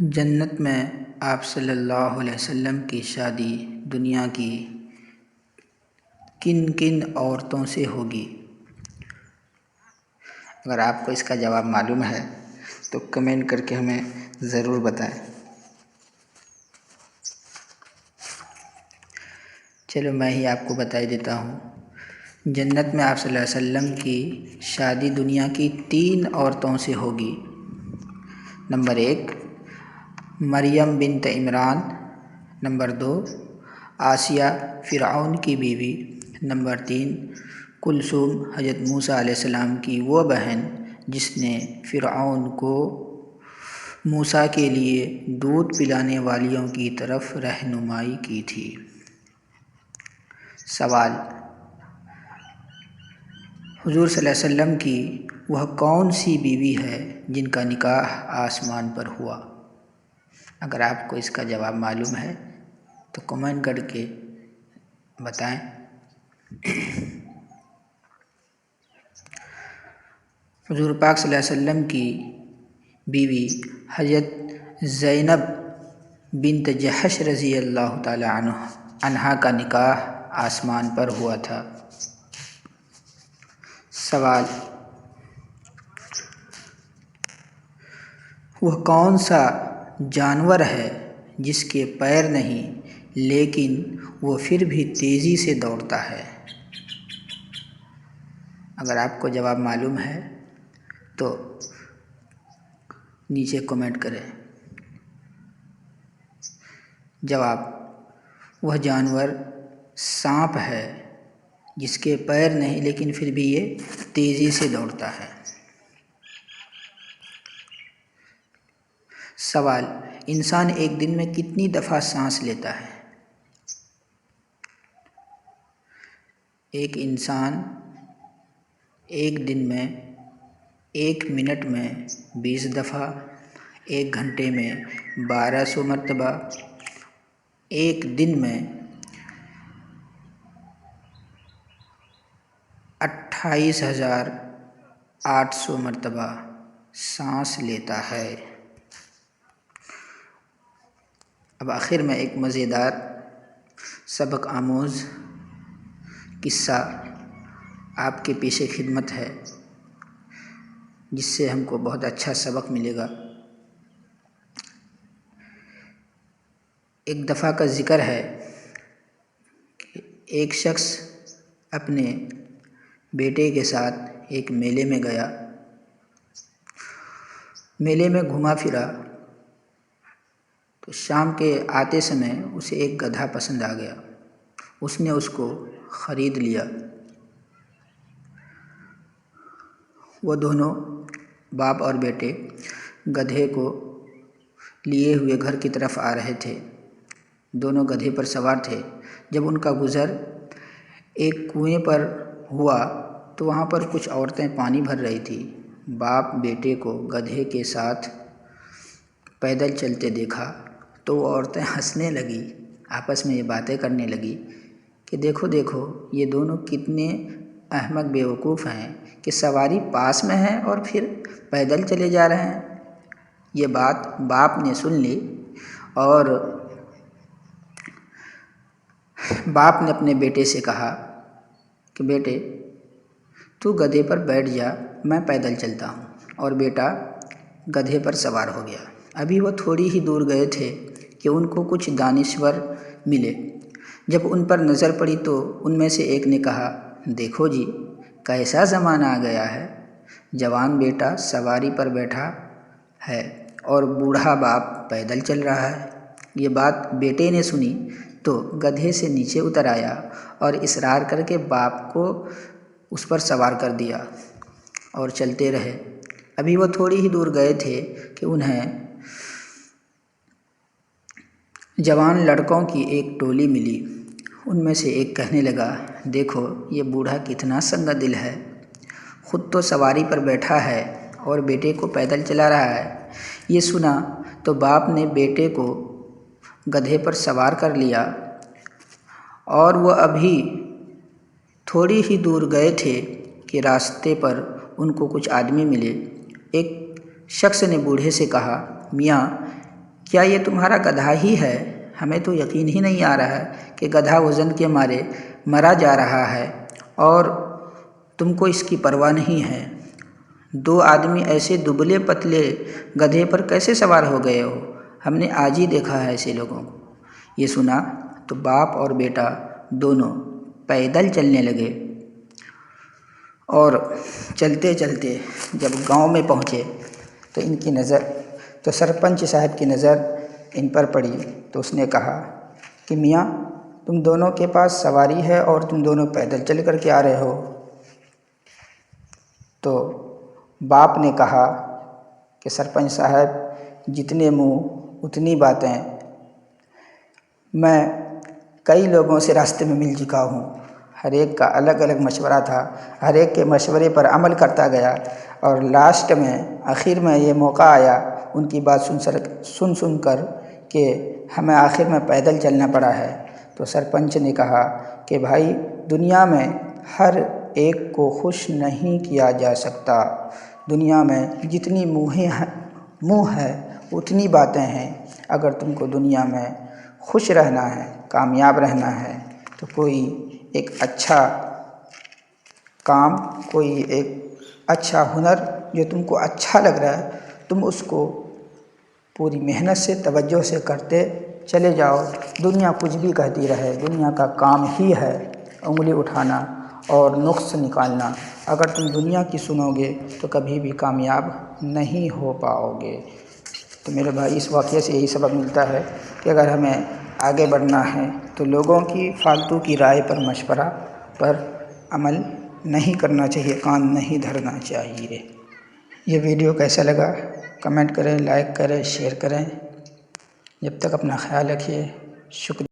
جنت میں آپ صلی اللہ علیہ وسلم کی شادی دنیا کی کن کن عورتوں سے ہوگی؟ اگر آپ کو اس کا جواب معلوم ہے تو کمنٹ کر کے ہمیں ضرور بتائیں۔ چلو میں ہی آپ کو بتا دیتا ہوں۔ جنت میں آپ صلی اللہ علیہ وسلم کی شادی دنیا کی 3 عورتوں سے ہوگی۔ نمبر 1 مریم بنت عمران، نمبر 2 آسیہ فرعون کی بیوی، نمبر 3 کلثوم حضرت موسیٰ علیہ السلام کی وہ بہن جس نے فرعون کو موسیٰ کے لیے دودھ پلانے والیوں کی طرف رہنمائی کی تھی۔ سوال: حضور صلی اللہ علیہ وسلم کی وہ کون سی بیوی ہے جن کا نکاح آسمان پر ہوا؟ اگر آپ کو اس کا جواب معلوم ہے تو کمنٹ کر کے بتائیں۔ حضور پاک صلی اللہ علیہ وسلم کی بیوی حضرت زینب بنت جحش رضی اللہ تعالی عنہا کا نکاح آسمان پر ہوا تھا۔ سوال: وہ کون سا جانور ہے جس کے پیر نہیں لیکن وہ پھر بھی تیزی سے دوڑتا ہے؟ اگر آپ کو جواب معلوم ہے تو نیچے کمنٹ کریں۔ جواب: وہ جانور سانپ ہے جس کے پیر نہیں لیکن پھر بھی یہ تیزی سے دوڑتا ہے۔ سوال: انسان ایک دن میں کتنی دفعہ سانس لیتا ہے؟ ایک انسان ایک دن میں 1 منٹ میں 20 دفعہ، 1 گھنٹے میں 1200 مرتبہ، ایک دن میں 28,800 مرتبہ سانس لیتا ہے۔ اب آخر میں ایک مزیدار سبق آموز قصہ آپ کے پیش خدمت ہے جس سے ہم کو بہت اچھا سبق ملے گا۔ ایک دفعہ کا ذکر ہے کہ ایک شخص اپنے بیٹے کے ساتھ ایک میلے میں گیا۔ میلے میں گھوما پھرا تو شام کے آتے سمے اسے ایک گدھا پسند آ گیا۔ اس نے اس کو خرید لیا۔ وہ دونوں باپ اور بیٹے گدھے کو لیے ہوئے گھر کی طرف آ رہے تھے۔ دونوں گدھے پر سوار تھے۔ جب ان کا گزر ایک کنویں پر ہوا تو وہاں پر کچھ عورتیں پانی بھر رہی تھیں۔ باپ بیٹے کو گدھے کے ساتھ پیدل چلتے دیکھا تو وہ عورتیں ہنسنے لگیں، آپس میں یہ باتیں کرنے لگیں کہ دیکھو دیکھو یہ دونوں کتنے احمق بیوقوف ہیں کہ سواری پاس میں ہے اور پھر پیدل چلے جا رہے ہیں۔ یہ بات باپ نے سن لی اور باپ نے اپنے بیٹے سے کہا کہ بیٹے تو گدھے پر بیٹھ جا، میں پیدل چلتا ہوں۔ اور بیٹا گدھے پر سوار ہو گیا۔ ابھی وہ تھوڑی ہی دور گئے تھے کہ ان کو کچھ دانشور ملے۔ جب ان پر نظر پڑی تو ان میں سے ایک نے کہا، دیکھو جی کیسا زمانہ آ گیا ہے، جوان بیٹا سواری پر بیٹھا ہے اور بوڑھا باپ پیدل چل رہا ہے۔ یہ بات بیٹے نے سنی تو گدھے سے نیچے اتر آیا اور اصرار کر کے باپ کو اس پر سوار کر دیا اور چلتے رہے۔ ابھی وہ تھوڑی ہی دور گئے تھے کہ انہیں جوان لڑکوں کی ایک ٹولی ملی۔ ان میں سے ایک کہنے لگا، دیکھو یہ بوڑھا کتنا سنگ دل ہے، خود تو سواری پر بیٹھا ہے اور بیٹے کو پیدل چلا رہا ہے۔ یہ سنا تو باپ نے بیٹے کو گدھے پر سوار کر لیا اور وہ ابھی تھوڑی ہی دور گئے تھے کہ راستے پر ان کو کچھ آدمی ملے۔ ایک شخص نے بوڑھے سے کہا، میاں کیا یہ تمہارا گدھا ہی ہے؟ ہمیں تو یقین ہی نہیں آ رہا ہے کہ گدھا وزن کے مارے مرا جا رہا ہے اور تم کو اس کی پرواہ نہیں ہے۔ 2 آدمی ایسے دبلے پتلے گدھے پر کیسے سوار ہو گئے ہو؟ ہم نے آج ہی دیکھا ہے ایسے لوگوں کو۔ یہ سنا تو باپ اور بیٹا دونوں پیدل چلنے لگے اور چلتے چلتے جب گاؤں میں پہنچے تو سرپنچ صاحب کی نظر ان پر پڑی تو اس نے کہا کہ میاں تم دونوں کے پاس سواری ہے اور تم دونوں پیدل چل کر کے آ رہے ہو۔ تو باپ نے کہا کہ سرپنچ صاحب جتنے منہ اتنی باتیں، میں کئی لوگوں سے راستے میں مل چکا ہوں، ہر ایک کا الگ الگ مشورہ تھا، ہر ایک کے مشورے پر عمل کرتا گیا اور لاسٹ میں آخر میں یہ موقع آیا ان کی بات سن کر کہ ہمیں آخر میں پیدل چلنا پڑا ہے۔ تو سرپنچ نے کہا کہ بھائی دنیا میں ہر ایک کو خوش نہیں کیا جا سکتا، دنیا میں جتنی منہ ہے اتنی باتیں ہیں۔ اگر تم کو دنیا میں خوش رہنا ہے، کامیاب رہنا ہے تو کوئی ایک اچھا کام، کوئی ایک اچھا ہنر جو تم کو اچھا لگ رہا ہے تم اس کو پوری محنت سے توجہ سے کرتے چلے جاؤ۔ دنیا کچھ بھی کہتی رہے، دنیا کا کام ہی ہے انگلی اٹھانا اور نقص نکالنا۔ اگر تم دنیا کی سنو گے تو کبھی بھی کامیاب نہیں ہو پاؤ گے۔ تو میرے بھائی اس واقعے سے یہی سبق ملتا ہے کہ اگر ہمیں آگے بڑھنا ہے تو لوگوں کی فالتو کی رائے پر، مشورہ پر عمل نہیں کرنا چاہیے، کان نہیں دھرنا چاہیے۔ یہ ویڈیو کیسا لگا کمنٹ کریں، لائک کریں، شیئر کریں۔ جب تک اپنا خیال رکھیے، شکریہ۔